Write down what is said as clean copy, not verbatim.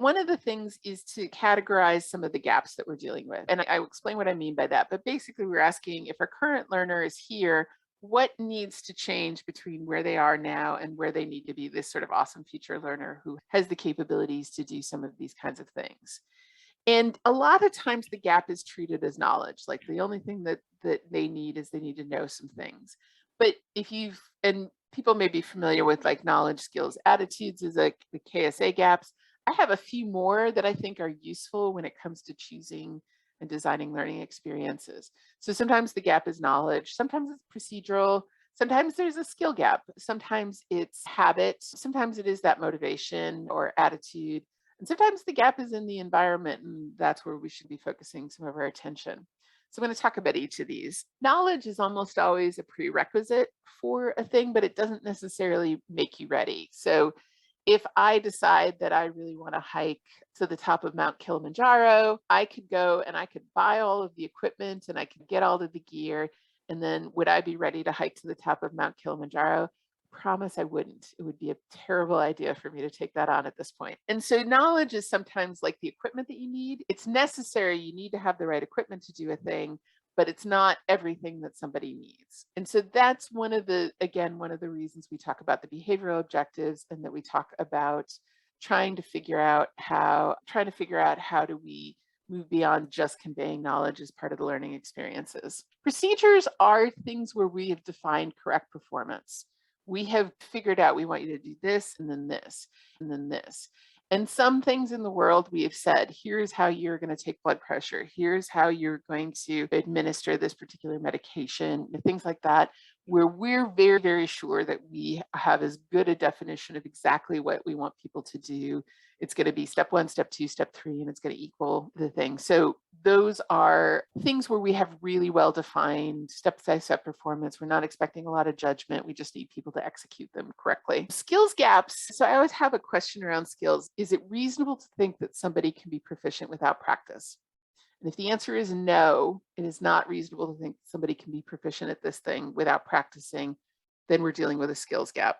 One of the things is to categorize some of the gaps that we're dealing with. And I will explain what I mean by that. But basically, we're asking if our current learner is here, what needs to change between where they are now and where they need to be this sort of awesome future learner who has the capabilities to do some of these kinds of things. And a lot of times the gap is treated as knowledge. Like the only thing that they need is they need to know some things. But if you've and people may be familiar with like knowledge, skills, attitudes is like the KSA gaps. I have a few more that I think are useful when it comes to choosing and designing learning experiences. So sometimes the gap is knowledge, sometimes it's procedural, sometimes there's a skill gap, sometimes it's habit, sometimes it is that motivation or attitude, and sometimes the gap is in the environment, and that's where we should be focusing some of our attention. So I'm going to talk about each of these. Knowledge is almost always a prerequisite for a thing, but it doesn't necessarily make you ready. So if I decide that I really want to hike to the top of Mount Kilimanjaro, I could go and I could buy all of the equipment and I could get all of the gear. And then would I be ready to hike to the top of Mount Kilimanjaro? Promise I wouldn't. It would be a terrible idea for me to take that on at this point. And so knowledge is sometimes like the equipment that you need. It's necessary. You need to have the right equipment to do a thing, but it's not everything that somebody needs. And so that's one of the, again, one of the reasons we talk about the behavioral objectives and that we talk about trying to figure out how do we move beyond just conveying knowledge as part of the learning experiences. Procedures are things where we have defined correct performance. We have figured out we want you to do this and then this and then this. And some things in the world we have said, here's how you're going to take blood pressure. Here's how you're going to administer this particular medication, things like that, where we're very, very sure that we have as good a definition of exactly what we want people to do. It's going to be step one, step two, step three, and it's going to equal the thing. So those are things where we have really well defined step by step performance. We're not expecting a lot of judgment. We just need people to execute them correctly. Skills gaps. So I always have a question around skills. Is it reasonable to think that somebody can be proficient without practice? And if the answer is no, it is not reasonable to think somebody can be proficient at this thing without practicing, then we're dealing with a skills gap.